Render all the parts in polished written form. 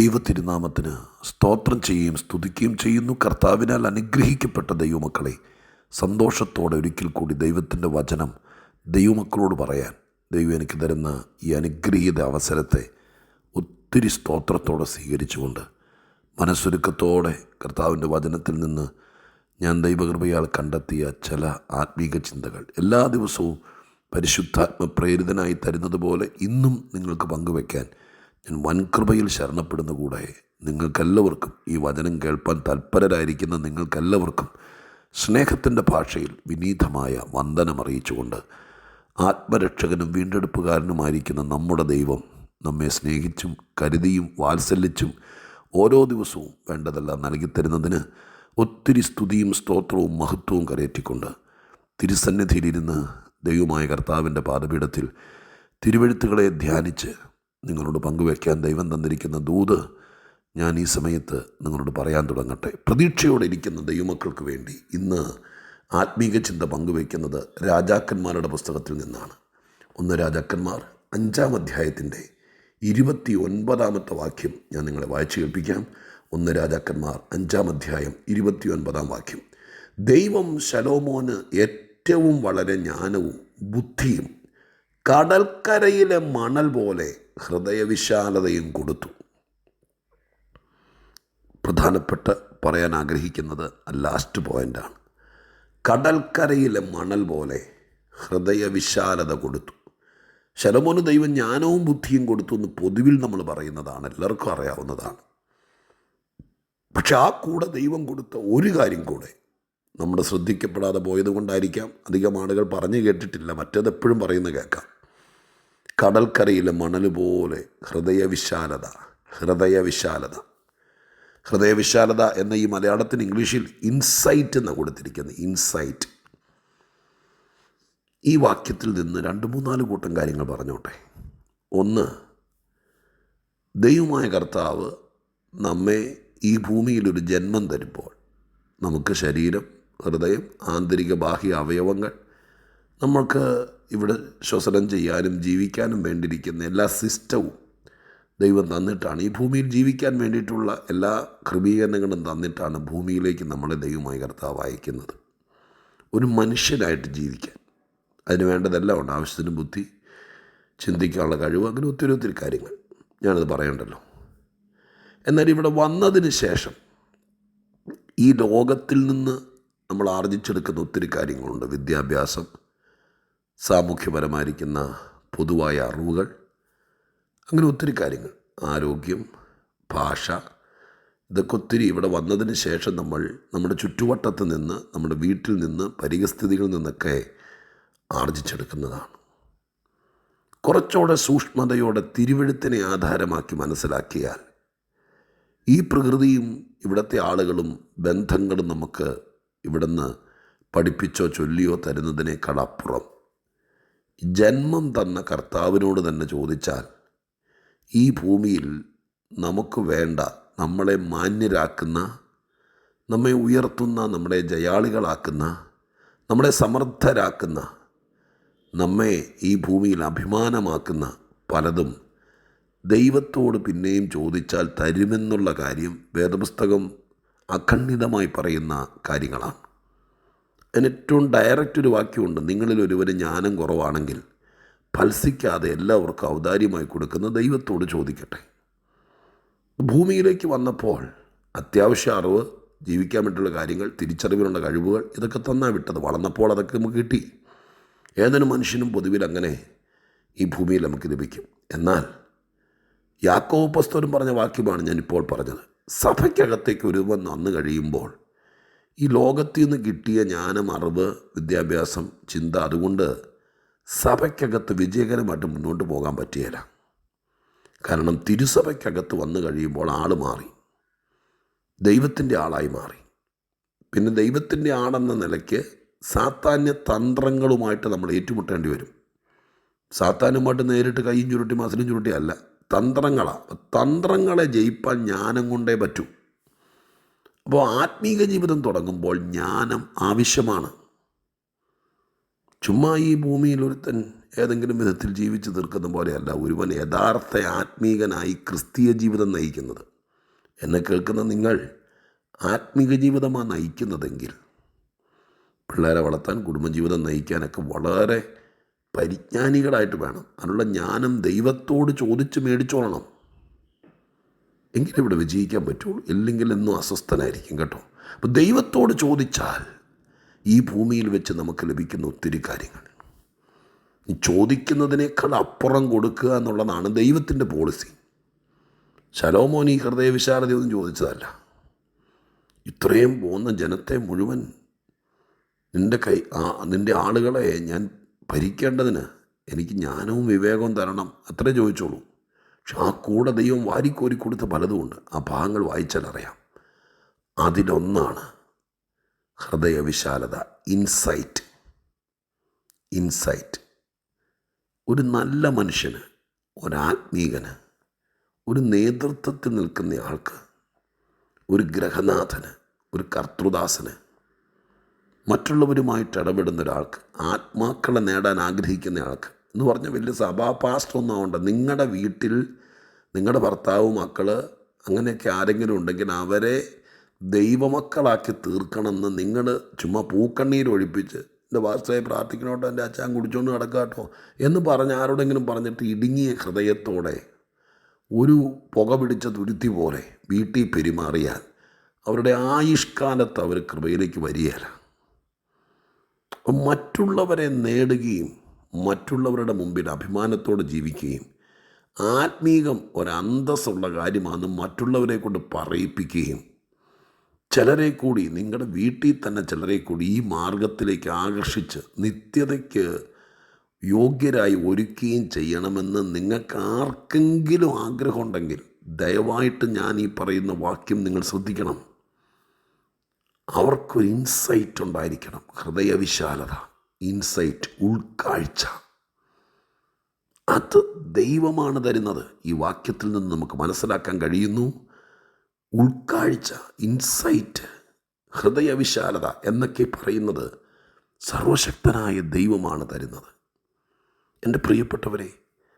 ദൈവത്തിരുനാമത്തിന് സ്തോത്രം ചെയ്യുകയും സ്തുതിക്കുകയും ചെയ്യുന്നു. കർത്താവിനാൽ അനുഗ്രഹിക്കപ്പെട്ട ദൈവമക്കളെ, സന്തോഷത്തോടെ ഒരിക്കൽ കൂടി ദൈവത്തിൻ്റെ വചനം ദൈവമക്കളോട് പറയാൻ ദൈവം എനിക്ക് തരുന്ന ഈ അനുഗ്രഹീത അവസരത്തെ ഒത്തിരി സ്തോത്രത്തോടെ സ്വീകരിച്ചുകൊണ്ട് മനസ്സൊരുക്കത്തോടെ കർത്താവിൻ്റെ വചനത്തിൽ നിന്ന് ഞാൻ ദൈവകൃപയാൽ കണ്ടെത്തിയ ചില ആത്മീക ചിന്തകൾ എല്ലാ ദിവസവും പരിശുദ്ധാത്മ പ്രേരിതനായി തരുന്നത് പോലെ ഇന്നും നിങ്ങൾക്ക് പങ്കുവയ്ക്കാൻ ഞാൻ വൻകൃപയിൽ ശരണപ്പെടുന്ന കൂടെ നിങ്ങൾക്കെല്ലാവർക്കും ഈ വചനം കേൾപ്പാൻ തൽപരരായിരിക്കുന്ന നിങ്ങൾക്കെല്ലാവർക്കും സ്നേഹത്തിൻ്റെ ഭാഷയിൽ വിനീതമായ വന്ദനം അറിയിച്ചുകൊണ്ട് ആത്മരക്ഷകനും വീണ്ടെടുപ്പുകാരനുമായിരിക്കുന്ന നമ്മുടെ ദൈവം നമ്മെ സ്നേഹിച്ചും കരുതിയും വാത്സല്യച്ചും ഓരോ ദിവസവും വേണ്ടതെല്ലാം നൽകിത്തരുന്നതിന് ഒത്തിരി സ്തുതിയും സ്തോത്രവും മഹത്വവും കരയറ്റിക്കൊണ്ട് തിരുസന്നിധിയിലിരുന്ന് ദൈവമായ കർത്താവിൻ്റെ പാദപീഠത്തിൽ തിരുവെഴുത്തുകളെ ധ്യാനിച്ച് നിങ്ങളോട് പങ്കുവയ്ക്കാൻ ദൈവം തന്നിരിക്കുന്ന ദൂത് ഞാൻ ഈ സമയത്ത് നിങ്ങളോട് പറയാൻ തുടങ്ങട്ടെ. പ്രതീക്ഷയോടെ ഇരിക്കുന്ന ദൈവമക്കൾക്ക് വേണ്ടി ഇന്ന് ആത്മീക ചിന്ത പങ്കുവയ്ക്കുന്നത് രാജാക്കന്മാരുടെ പുസ്തകത്തിൽ നിന്നാണ്. 1 രാജാക്കന്മാർ 5-ാം അധ്യായത്തിൻ്റെ 29-ാമത്തെ വാക്യം ഞാൻ നിങ്ങളെ വായിച്ചു കേൾപ്പിക്കാം. 1 രാജാക്കന്മാർ 5-ാം അധ്യായം 29-ാം വാക്യം. ദൈവം ശലോമോന് ഏറ്റവും വളരെ ജ്ഞാനവും ബുദ്ധിയും കടൽക്കരയിലെ മണൽ പോലെ ഹൃദയവിശാലതയും കൊടുത്തു. പ്രധാനപ്പെട്ട് പറയാൻ ആഗ്രഹിക്കുന്നത് ലാസ്റ്റ് പോയിൻ്റാണ്. കടൽക്കരയിലെ മണൽ പോലെ ഹൃദയവിശാലത കൊടുത്തു. ശലോമോന് ദൈവം ജ്ഞാനവും ബുദ്ധിയും കൊടുത്തു എന്ന് പൊതുവിൽ നമ്മൾ പറയുന്നതാണ്, എല്ലാവർക്കും അറിയാവുന്നതാണ്. പക്ഷെ ആ കൂടെ ദൈവം കൊടുത്ത ഒരു കാര്യം കൂടെ നമ്മുടെ ശ്രദ്ധിക്കപ്പെടാതെ പോയത് കൊണ്ടായിരിക്കാം അധികം ആളുകൾ പറഞ്ഞു കേട്ടിട്ടില്ല. മറ്റേതെപ്പോഴും പറയുന്നത് കേൾക്കാം. കടൽക്കരയിലെ മണൽ പോലെ ഹൃദയവിശാലത. ഹൃദയവിശാലത എന്ന ഈ മലയാളത്തിന് ഇംഗ്ലീഷിൽ ഇൻസൈറ്റ് എന്നാണ് കൊടുത്തിരിക്കുന്നത്. ഇൻസൈറ്റ്. ഈ വാക്യത്തിൽ നിന്ന് 2-3-4 കൂട്ടം കാര്യങ്ങൾ പറഞ്ഞോട്ടെ. ഒന്ന്, ദൈവമായ കർത്താവ് നമ്മെ ഈ ഭൂമിയിലൊരു ജന്മം തരുമ്പോൾ നമുക്ക് ശരീരം, ഹൃദയം, ആന്തരിക ബാഹ്യ അവയവങ്ങൾ, നമ്മൾക്ക് ഇവിടെ ശ്വസനം ചെയ്യാനും ജീവിക്കാനും വേണ്ടിയിരിക്കുന്ന എല്ലാ സിസ്റ്റവും ദൈവം തന്നിട്ടാണ്. ഈ ഭൂമിയിൽ ജീവിക്കാൻ വേണ്ടിയിട്ടുള്ള എല്ലാ ക്രമീകരണങ്ങളും തന്നിട്ടാണ് ഭൂമിയിലേക്ക് നമ്മളെ ദൈവമായ കർത്താവ് അയക്കുന്നത്. ഒരു മനുഷ്യനായിട്ട് ജീവിക്കാൻ അതിന് വേണ്ടതെല്ലാം ഉണ്ട്. ആവശ്യത്തിന് ബുദ്ധി, ചിന്തിക്കാനുള്ള കഴിവ്, അങ്ങനെ ഒത്തിരി കാര്യങ്ങൾ ഞാനത് പറയണ്ടല്ലോ. എന്നാൽ ഇവിടെ വന്നതിന് ശേഷം ഈ ലോകത്തിൽ നിന്ന് നമ്മൾ ആർജിച്ചെടുക്കുന്ന ഒത്തിരി കാര്യങ്ങളുണ്ട്. വിദ്യാഭ്യാസം, സാമൂഹ്യപരമായിരിക്കുന്ന പൊതുവായ അറിവുകൾ, അങ്ങനെ ഒത്തിരി കാര്യങ്ങൾ, ആരോഗ്യം, ഭാഷ, ഇതൊക്കെ ഒത്തിരി ഇവിടെ വന്നതിന് ശേഷം നമ്മൾ നമ്മുടെ ചുറ്റുവട്ടത്ത് നിന്ന്, നമ്മുടെ വീട്ടിൽ നിന്ന്, പരിസ്ഥിതികളിൽ നിന്നൊക്കെ ആർജിച്ചെടുക്കുന്നതാണ്. കുറച്ചുകൂടെ സൂക്ഷ്മതയോടെ തിരുവെഴുത്തിനെ ആധാരമാക്കി മനസ്സിലാക്കിയാൽ ഈ പ്രകൃതിയും ഇവിടുത്തെ ആളുകളും ബന്ധങ്ങളും നമുക്ക് ഇവിടുന്ന് പഠിപ്പിച്ചോ ചൊല്ലിയോ തരുന്നതിനേക്കാൾ അപ്പുറം ജന്മം തന്ന കർത്താവിനോട് തന്നെ ചോദിച്ചാൽ ഈ ഭൂമിയിൽ നമുക്ക് വേണ്ട, നമ്മളെ മാന്യരാക്കുന്ന, നമ്മെ ഉയർത്തുന്ന, നമ്മളെ ജയാളികളാക്കുന്ന, നമ്മളെ സമർത്ഥരാക്കുന്ന, നമ്മെ ഈ ഭൂമിയിൽ അഭിമാനമാക്കുന്ന പലതും ദൈവത്തോട് പിന്നെയും ചോദിച്ചാൽ തരുമെന്നുള്ള കാര്യം വേദപുസ്തകം അഖണ്ഡിതമായി പറയുന്ന കാര്യങ്ങളാണ്. അതിന് ഏറ്റവും ഡയറക്റ്റ് ഒരു വാക്യമുണ്ട്. നിങ്ങളിൽ ഒരുവന് ജ്ഞാനം കുറവാണെങ്കിൽ ഫൽസിക്കാതെ എല്ലാവർക്കും ഔദാര്യമായി കൊടുക്കുന്ന ദൈവത്തോട് ചോദിക്കട്ടെ. ഭൂമിയിലേക്ക് വന്നപ്പോൾ അത്യാവശ്യ അറിവ്, ജീവിക്കാൻ വേണ്ടിയുള്ള കാര്യങ്ങൾ, തിരിച്ചറിവിനുള്ള കഴിവുകൾ, ഇതൊക്കെ തന്നാ വിട്ടത്. വളർന്നപ്പോൾ അതൊക്കെ നമുക്ക് കിട്ടി. ഏതൊരു മനുഷ്യനും പൊതുവിൽ അങ്ങനെ ഈ ഭൂമിയിൽ നമുക്ക് ലഭിക്കും. എന്നാൽ യാക്കോബ് അപ്പോസ്തലൻ പറഞ്ഞ വാക്യമാണ് ഞാനിപ്പോൾ പറഞ്ഞത്. സഭയ്ക്കകത്തേക്ക് ഒരുവൻ വന്നു കഴിയുമ്പോൾ ഈ ലോകത്തിൽ നിന്ന് കിട്ടിയ ജ്ഞാനം, അറിവ്, വിദ്യാഭ്യാസം, ചിന്ത, അതുകൊണ്ട് സഭയ്ക്കകത്ത് വിജയകരമായിട്ട് മുന്നോട്ട് പോകാൻ പറ്റുകയില്ല. കാരണം തിരുസഭയ്ക്കകത്ത് വന്നു കഴിയുമ്പോൾ ആൾ മാറി, ദൈവത്തിൻ്റെ ആളായി മാറി. പിന്നെ ദൈവത്തിൻ്റെ ആളെന്ന നിലയ്ക്ക് സാത്താന്യ തന്ത്രങ്ങളുമായിട്ട് നമ്മൾ ഏറ്റുമുട്ടേണ്ടി വരും. സാത്താനുമായിട്ട് നേരിട്ട് കൈയും ചുരുട്ടി മസിലും ചുരുട്ടി അല്ല, തന്ത്രങ്ങളെ ജയിപ്പാൻ ജ്ഞാനം കൊണ്ടേ പറ്റൂ. അപ്പോൾ ആത്മീക ജീവിതം തുടങ്ങുമ്പോൾ ജ്ഞാനം ആവശ്യമാണ്. ചുമ്മാ ഈ ഭൂമിയിൽ ഒരുത്തൻ ഏതെങ്കിലും വിധത്തിൽ ജീവിച്ചു തീർക്കുന്ന പോലെയല്ല ഒരുവൻ യഥാർത്ഥ ആത്മീകനായി ക്രിസ്തീയ ജീവിതം നയിക്കുന്നത്. എന്നെ കേൾക്കുന്ന നിങ്ങൾ ആത്മീക ജീവിതമാണ് നയിക്കുന്നതെങ്കിൽ, പിള്ളേരെ വളർത്താൻ കുടുംബജീവിതം നയിക്കാനൊക്കെ വളരെ പരിജ്ഞാനികളായിട്ട് വേണം. അതിനുള്ള ജ്ഞാനം ദൈവത്തോട് ചോദിച്ച് മേടിച്ചോളണം. എങ്കിലും ഇവിടെ വിജയിക്കാൻ പറ്റുള്ളൂ. ഇല്ലെങ്കിൽ എന്നും അസ്വസ്ഥനായിരിക്കും കേട്ടോ. അപ്പോൾ ദൈവത്തോട് ചോദിച്ചാൽ ഈ ഭൂമിയിൽ വെച്ച് നമുക്ക് ലഭിക്കുന്ന ഒത്തിരി കാര്യങ്ങൾ, ഈ ചോദിക്കുന്നതിനേക്കാൾ അപ്പുറം കൊടുക്കുക എന്നുള്ളതാണ് ദൈവത്തിൻ്റെ പോളിസി. ശലോമോൻ ഈ ഹൃദയവിശാലതയൊന്നും ചോദിച്ചതല്ല. ഇത്രയും പോകുന്ന ജനത്തെ മുഴുവൻ നിൻ്റെ ആളുകളെ ഞാൻ ഭരിക്കേണ്ടതിന് എനിക്ക് ജ്ഞാനവും വിവേകവും തരണം, അത്രേ ചോദിച്ചോളൂ. പക്ഷെ ആ കൂടെ ദൈവം വാരിക്കോരി കൊടുത്ത പലതുമുണ്ട്. ആ ഭാഗങ്ങൾ വായിച്ചാൽ അറിയാം. അതിലൊന്നാണ് ഹൃദയവിശാലത, ഇൻസൈറ്റ്. ഒരു നല്ല മനുഷ്യന്, ഒരാത്മീകന്, ഒരു നേതൃത്വത്തിൽ നിൽക്കുന്ന ആൾക്ക്, ഒരു ഗ്രഹനാഥന്, ഒരു കർത്തൃദാസന്, മറ്റുള്ളവരുമായിട്ട് ഇടപെടുന്ന ഒരാൾക്ക്, ആത്മാക്കളെ നേടാൻ ആഗ്രഹിക്കുന്ന ആൾക്ക് എന്ന് പറഞ്ഞാൽ വലിയ സഭാ പാസ്റ്ററൊന്നും ആവണ്ട. നിങ്ങളുടെ വീട്ടിൽ നിങ്ങളുടെ ഭർത്താവ്, മക്കൾ അങ്ങനെയൊക്കെ ആരെങ്കിലും ഉണ്ടെങ്കിൽ അവരെ ദൈവമക്കളാക്കി തീർക്കണമെന്ന് നിങ്ങൾ ചുമ്മാ പൂക്കണ്ണീരൊഴിപ്പിച്ച് എൻ്റെ പാസ്റ്ററെ പ്രാർത്ഥിക്കണോട്ടോ, എൻ്റെ അച്ഛൻ കുടിച്ചോണ്ട് നടക്കുക കേട്ടോ എന്ന് പറഞ്ഞ് ആരോടെങ്കിലും പറഞ്ഞിട്ട് ഇടുങ്ങിയ ഹൃദയത്തോടെ ഒരു പുക പിടിച്ച തുരുത്തി പോലെ വീട്ടിൽ പെരുമാറിയാൽ അവരുടെ ആയുഷ്കാലത്ത് അവർ കൃപയിലേക്ക് വരികയില്ല. മറ്റുള്ളവരെ നേടുകയും മറ്റുള്ളവരുടെ മുമ്പിൽ അഭിമാനത്തോടെ ജീവിക്കുകയും ആത്മീകം ഒരന്തസ്സുള്ള കാര്യമാണ് മറ്റുള്ളവരെ കൊണ്ട് പറയിപ്പിക്കുകയും ചിലരെ കൂടി, നിങ്ങളുടെ വീട്ടിൽ തന്നെ ചിലരെ കൂടി ഈ മാർഗത്തിലേക്ക് ആകർഷിച്ച് നിത്യതയ്ക്ക് യോഗ്യരായി ഒരുക്കുകയും ചെയ്യണമെന്ന് നിങ്ങൾക്ക് ആർക്കെങ്കിലും ആഗ്രഹമുണ്ടെങ്കിൽ ദയവായിട്ട് ഞാൻ ഈ പറയുന്ന വാക്യം നിങ്ങൾ ശ്രദ്ധിക്കണം. അവർക്കൊരു ഇൻസൈറ്റ് ഉണ്ടായിരിക്കണം. ഹൃദയവിശാലത, ഇൻസൈറ്റ്, ഉൾക്കാഴ്ച. അത് ദൈവമാണ് തരുന്നത്. ഈ വാക്യത്തിൽ നിന്ന് നമുക്ക് മനസ്സിലാക്കാൻ കഴിയുന്നു. ഉൾക്കാഴ്ച, ഇൻസൈറ്റ്, ഹൃദയവിശാലത എന്നൊക്കെ പറയുന്നത് സർവശക്തനായ ദൈവമാണ് തരുന്നത്. എൻ്റെ പ്രിയപ്പെട്ടവരെ,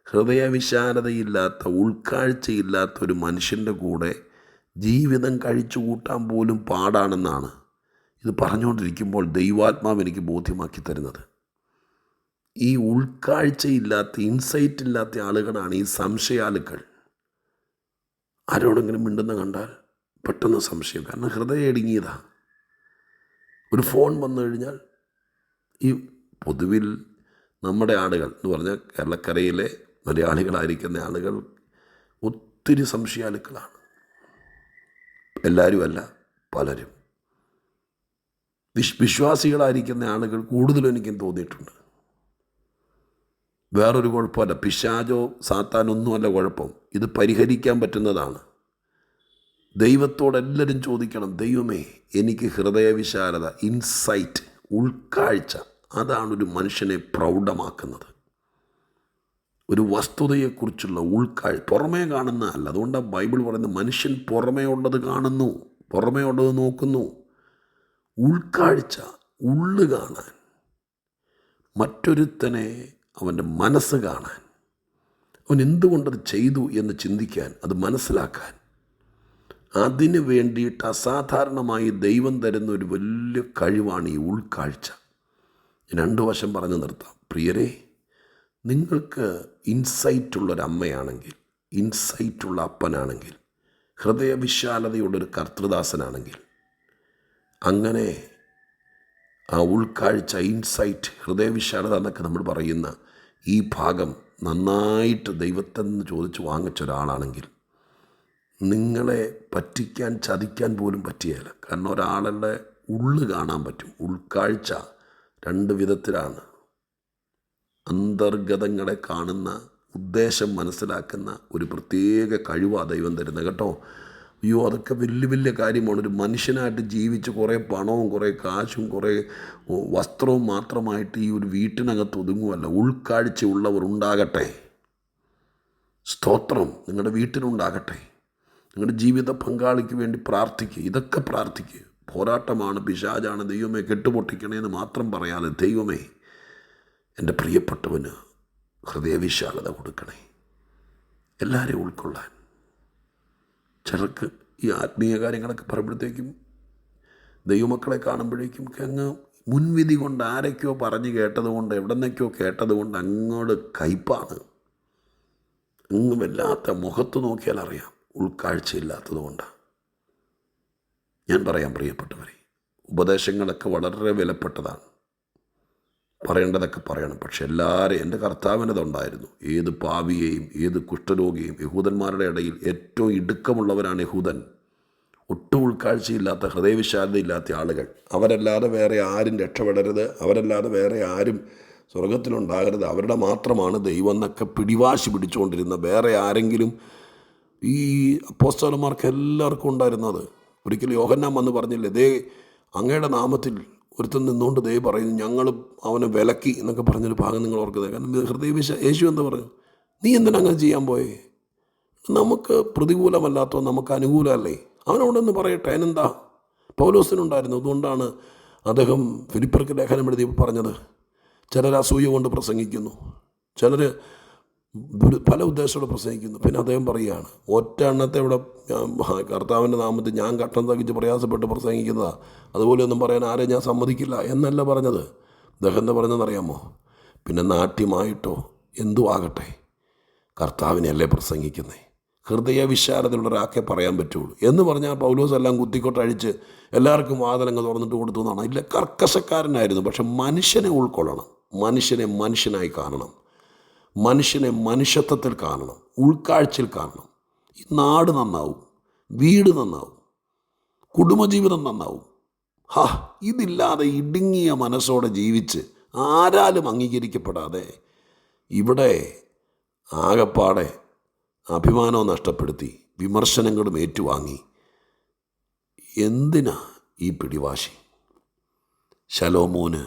ഹൃദയവിശാലതയില്ലാത്ത, ഉൾക്കാഴ്ചയില്ലാത്ത ഒരു മനുഷ്യൻ്റെ കൂടെ ജീവിതം കഴിച്ചു കൂട്ടാൻ പോലും പാടാണെന്നാണ് ഇത് പറഞ്ഞുകൊണ്ടിരിക്കുമ്പോൾ ദൈവാത്മാവ് എനിക്ക് ബോധ്യമാക്കി തരുന്നത്. ഈ ഉൾക്കാഴ്ചയില്ലാത്ത, ഇൻസൈറ്റ് ഇല്ലാത്ത ആളുകളാണ് ഈ സംശയാലുക്കൾ. ആരോടെങ്കിലും മിണ്ടുന്ന കണ്ടാൽ പെട്ടെന്ന് സംശയം. കാരണം ഹൃദയം ഇടുങ്ങിയതാണ്. ഒരു ഫോൺ വന്നു കഴിഞ്ഞാൽ ഈ പൊതുവിൽ നമ്മുടെ ആളുകൾ എന്ന് പറഞ്ഞാൽ കേരളക്കരയിലെ മലയാളികളായിരിക്കുന്ന ആളുകൾ ഒത്തിരി സംശയാലുക്കളാണ്. എല്ലാവരും അല്ല, പലരും. വിശ്വാസികളായിരിക്കുന്ന ആളുകൾ കൂടുതലും എനിക്കും തോന്നിയിട്ടുണ്ട്. വേറൊരു കുഴപ്പമല്ല, പിശാചോ സാത്താനൊന്നുമല്ല കുഴപ്പം. ഇത് പരിഹരിക്കാൻ പറ്റുന്നതാണ്. ദൈവത്തോടെല്ലാവരും ചോദിക്കണം, ദൈവമേ എനിക്ക് ഹൃദയവിശാലത, ഇൻസൈറ്റ്, ഉൾക്കാഴ്ച. അതാണ് ഒരു മനുഷ്യനെ പ്രൗഢമാക്കുന്നത്. ഒരു വസ്തുതയെക്കുറിച്ചുള്ള ഉൾക്കാഴ്ച, പുറമേ കാണുന്ന അല്ല. അതുകൊണ്ടാണ് ബൈബിൾ പറയുന്നത് മനുഷ്യൻ പുറമേ ഉള്ളത് കാണുന്നു, പുറമേ ഉള്ളത് നോക്കുന്നു. ഉൾക്കാഴ്ച, ഉള്ളു കാണാൻ, മറ്റൊരുത്തനെ അവൻ്റെ മനസ്സ് കാണാൻ, അവൻ എന്തുകൊണ്ടത് ചെയ്തു എന്ന് ചിന്തിക്കാൻ, അത് മനസ്സിലാക്കാൻ, അതിന് വേണ്ടിയിട്ട് അസാധാരണമായി ദൈവം തരുന്ന ഒരു വലിയ കഴിവാണ് ഈ ഉൾക്കാഴ്ച. രണ്ടു വശം പറഞ്ഞു നിർത്താം. പ്രിയരെ, നിങ്ങൾക്ക് ഇൻസൈറ്റുള്ളൊരമ്മയാണെങ്കിൽ, ഇൻസൈറ്റുള്ള അപ്പനാണെങ്കിൽ, ഹൃദയവിശാലതയുള്ളൊരു കർത്തൃദാസനാണെങ്കിൽ, അങ്ങനെ ആ ഉൾക്കാഴ്ച, ഇൻസൈറ്റ്, ഹൃദയവിശാലത എന്നൊക്കെ നമ്മൾ പറയുന്ന ഈ ഭാഗം നന്നായിട്ട് ദൈവത്തിൽ നിന്ന് ചോദിച്ച് വാങ്ങിച്ച ഒരാളാണെങ്കിൽ നിങ്ങളെ പറ്റിക്കാൻ, ചതിക്കാൻ പോലും പറ്റുകയില്ല. കാരണം ഒരാളുടെ ഉള്ളു കാണാൻ പറ്റും. ഉൾക്കാഴ്ച രണ്ട് വിധത്തിലാണ്. അന്തർഗതങ്ങളെ കാണുന്ന, ഉദ്ദേശം മനസ്സിലാക്കുന്ന ഒരു പ്രത്യേക കഴിവാണ് ദൈവം തരുന്നത് കേട്ടോ. അയ്യോ, അതൊക്കെ വലിയ വലിയ കാര്യമാണ്. ഒരു മനുഷ്യനായിട്ട് ജീവിച്ച് കുറേ പണവും കുറേ കാശും കുറേ വസ്ത്രവും മാത്രമായിട്ട് ഈ ഒരു വീട്ടിനകത്ത് ഒതുങ്ങുമല്ല. ഉൾക്കാഴ്ചയുള്ളവർ ഉണ്ടാകട്ടെ. സ്തോത്രം നിങ്ങളുടെ വീട്ടിലുണ്ടാകട്ടെ. നിങ്ങളുടെ ജീവിത പങ്കാളിക്ക് വേണ്ടി പ്രാർത്ഥിക്കുക. ഇതൊക്കെ പ്രാർത്ഥിക്കുക. പോരാട്ടമാണ്, പിശാചാണ്, ദൈവമേ കെട്ടുപൊട്ടിക്കണേ എന്ന് മാത്രം പറയാതെ, ദൈവമേ എൻ്റെ പ്രിയപ്പെട്ടവന് ഹൃദയവിശാലത കൊടുക്കണേ, എല്ലാവരെയും ഉൾക്കൊള്ളാൻ. ചിലർക്ക് ഈ ആത്മീയ കാര്യങ്ങളൊക്കെ പറയുമ്പോഴത്തേക്കും ദൈവമക്കളെ കാണുമ്പോഴേക്കും അങ്ങ് മുൻവിധി കൊണ്ട് ആരൊക്കെയോ പറഞ്ഞു കേട്ടതുകൊണ്ട് എവിടെന്നൊക്കെയോ കേട്ടതുകൊണ്ട് അങ്ങോട്ട് കയ്പാണ്. അങ്ങ് വല്ലാത്ത മുഖത്ത് നോക്കിയാൽ അറിയാം ഉൾക്കാഴ്ചയില്ലാത്തത് കൊണ്ടാണ്. ഞാൻ പറയാം പ്രിയപ്പെട്ടവരെ, ഉപദേശങ്ങളൊക്കെ വളരെ വിലപ്പെട്ടതാണ്, പറയേണ്ടതൊക്കെ പറയണം. പക്ഷെ എല്ലാവരും എൻ്റെ കർത്താവിനതുണ്ടായിരുന്നു. ഏത് പാപിയെയും ഏത് കുഷ്ഠരോഗിയെയും, യഹൂദന്മാരുടെ ഇടയിൽ ഏറ്റവും ഇടുക്കമുള്ളവരാണ് യഹൂദൻ. ഒട്ടും ഉൾക്കാഴ്ചയില്ലാത്ത ഹൃദയവിശാലതയില്ലാത്ത ആളുകൾ. അവരല്ലാതെ വേറെ ആരും രക്ഷപ്പെടരുത്, അവരല്ലാതെ വേറെ ആരും സ്വർഗത്തിലുണ്ടാകരുത്, അവരുടെ മാത്രമാണ് ദൈവം എന്നൊക്കെ പിടിവാശി പിടിച്ചുകൊണ്ടിരുന്ന വേറെ ആരെങ്കിലും ഈ അപ്പോസ്തലന്മാർക്ക് എല്ലാവർക്കും ഉണ്ടായിരുന്നത്. ഒരിക്കലും യോഹന്നാൻ വന്ന് പറഞ്ഞില്ലേ, ദേ അങ്ങയുടെ നാമത്തിൽ ഒരുത്തൻ നിന്നുകൊണ്ട് ദേ പറയുന്നു ഞങ്ങൾ അവനെ വിലക്കി എന്നൊക്കെ പറഞ്ഞൊരു ഭാഗം നിങ്ങൾ ഓർക്കുന്നത്. കാരണം യേശു എന്താ പറഞ്ഞു, നീ എന്തിനാ അങ്ങനെ ചെയ്യാൻ പോയേ? നമുക്ക് പ്രതികൂലമല്ലാത്തോ നമുക്ക് അനുകൂലമല്ലേ? അവനോടൊന്ന് പറയട്ടെ. അതിനെന്താ? പൗലോസിനുണ്ടായിരുന്നു. അതുകൊണ്ടാണ് അദ്ദേഹം ഫിലിപ്പർക്ക് ലേഖനം എഴുതി പറഞ്ഞത്, ചിലർ അസൂയ കൊണ്ട് പ്രസംഗിക്കുന്നു, ചിലർ പല ഉദ്ദേശത്തോടെ പ്രസംഗിക്കുന്നു. പിന്നെ അദ്ദേഹം പറയുകയാണ്, ഒറ്റ എണ്ണത്തെ ഇവിടെ കർത്താവിൻ്റെ നാമത്തിൽ ഞാൻ കട്ടം തകിച്ച് പ്രയാസപ്പെട്ട് പ്രസംഗിക്കുന്നതാണ്, അതുപോലെ ഒന്നും പറയാൻ ആരെ ഞാൻ സമ്മതിക്കില്ല എന്നല്ല പറഞ്ഞത്. അദ്ദേഹം എന്താ പറഞ്ഞതെന്നറിയാമോ? പിന്നെ നാട്യമായിട്ടോ എന്തു ആകട്ടെ കർത്താവിനെയല്ലേ പ്രസംഗിക്കുന്നേ, ഹൃദയവിശാലതയുള്ള ഒരാൾക്കേ പറയാൻ പറ്റുള്ളൂ എന്ന് പറഞ്ഞാൽ പൗലോസ് എല്ലാം കുത്തിക്കൊട്ടഴിച്ച് എല്ലാവർക്കും വാതിലങ്ങ് തുറന്നിട്ട് കൊടുത്തു എന്നാണ്. ഇല്ല, കർക്കശക്കാരനായിരുന്നു. പക്ഷെ മനുഷ്യനെ ഉൾക്കൊള്ളണം, മനുഷ്യനെ മനുഷ്യനായി കാണണം, മനുഷ്യനെ മനുഷ്യത്വത്തിൽ കാണണം, ഉൾക്കാഴ്ചയിൽ കാണണം. ഈ നാട് നന്നാവും, വീട് നന്നാവും, കുടുംബജീവിതം നന്നാവും. ഇതില്ലാതെ ഇടുങ്ങിയ മനസ്സോടെ ജീവിച്ച് ആരാലും അംഗീകരിക്കപ്പെടാതെ ഇവിടെ ആകപ്പാടെ അഭിമാനവും നഷ്ടപ്പെടുത്തി വിമർശനങ്ങളും ഏറ്റുവാങ്ങി എന്തിനാ ഈ പിടിവാശി? ശലോമോന്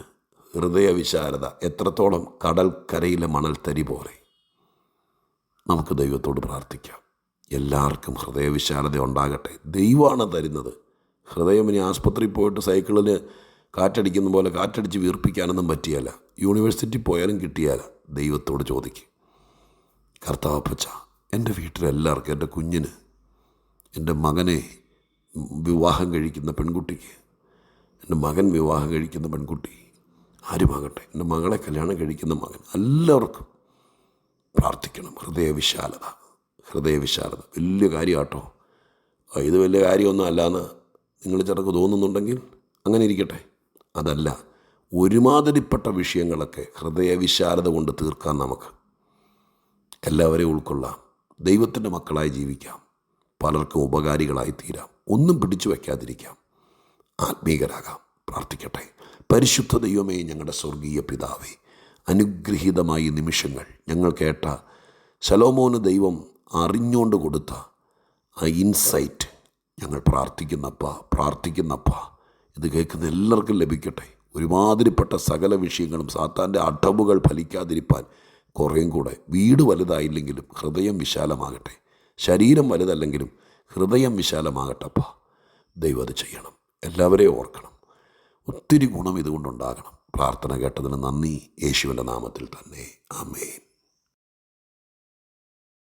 ഹൃദയവിശാലത എത്രത്തോളം കടൽക്കരയിലെ മണൽത്തരി പോലെ. നമുക്ക് ദൈവത്തോട് പ്രാർത്ഥിക്കാം, എല്ലാവർക്കും ഹൃദയവിശാലത ഉണ്ടാകട്ടെ. ദൈവമാണ് തരുന്നത്. ഹൃദയം ഇനി ആസ്പത്രിയിൽ പോയിട്ട് സൈക്കിളിൽ കാറ്റടിക്കുന്ന പോലെ കാറ്റടിച്ച് വീർപ്പിക്കാനൊന്നും പറ്റിയല്ല. യൂണിവേഴ്സിറ്റി പോയാലും കിട്ടിയാല. ദൈവത്തോട് ചോദിക്കും, കർത്താവപ്പച്ച എൻ്റെ വീട്ടിലെല്ലാവർക്കും, എൻ്റെ കുഞ്ഞിന്, എൻ്റെ മകനെ വിവാഹം കഴിക്കുന്ന പെൺകുട്ടിക്ക്, എൻ്റെ മകൻ വിവാഹം കഴിക്കുന്ന പെൺകുട്ടി, ആരുമാകട്ടെ, എൻ്റെ മകളെ കല്യാണം കഴിക്കുന്ന മകൻ, എല്ലാവർക്കും പ്രാർത്ഥിക്കണം. ഹൃദയവിശാലത, ഹൃദയവിശാലത വലിയ കാര്യമാട്ടോ. ഇത് വലിയ കാര്യമൊന്നും അല്ലാന്ന് നിങ്ങൾ ചിലർക്ക് തോന്നുന്നുണ്ടെങ്കിൽ അങ്ങനെ ഇരിക്കട്ടെ. അതല്ല, ഒരുമാതിരിപ്പെട്ട വിഷയങ്ങളൊക്കെ ഹൃദയവിശാലത കൊണ്ട് തീർക്കാൻ നമുക്ക് എല്ലാവരെയും ഉൾക്കൊള്ളാം. ദൈവത്തിൻ്റെ മക്കളായി ജീവിക്കാം, പലർക്കും ഉപകാരികളായി തീരാം, ഒന്നും പിടിച്ചു വയ്ക്കാതിരിക്കാം, ആത്മീകരാകാം. പ്രാർത്ഥിക്കട്ടെ. പരിശുദ്ധ ദൈവമേ, ഞങ്ങളുടെ സ്വർഗീയ പിതാവേ, അനുഗ്രഹീതമായ നിമിഷങ്ങൾ ഞങ്ങൾ കേട്ട ശലോമോന് ദൈവം അറിഞ്ഞുകൊണ്ട് കൊടുത്ത ആ ഇൻസൈറ്റ് ഞങ്ങൾ പ്രാർത്ഥിക്കുന്നപ്പ ഇത് കേൾക്കുന്ന എല്ലാവർക്കും ലഭിക്കട്ടെ. ഒരുമാതിരിപ്പെട്ട സകല വിഷയങ്ങളും സാത്താൻ്റെ അടവുകൾ ഫലിക്കാതിരിപ്പാൻ കുറേയും കൂടെ വീട് വലുതായില്ലെങ്കിലും ഹൃദയം വിശാലമാകട്ടെ, ശരീരം വലുതല്ലെങ്കിലും ഹൃദയം വിശാലമാകട്ടപ്പ. ദൈവം അത് ചെയ്യണം. എല്ലാവരെയും ഓർക്കണം. ഒത്തിരി ഗുണം ഇതുകൊണ്ടുണ്ടാകണം. പ്രാർത്ഥന കേട്ടതിന് നന്ദി. യേശുവിൻ്റെ നാമത്തിൽ തന്നെ. ആമേൻ.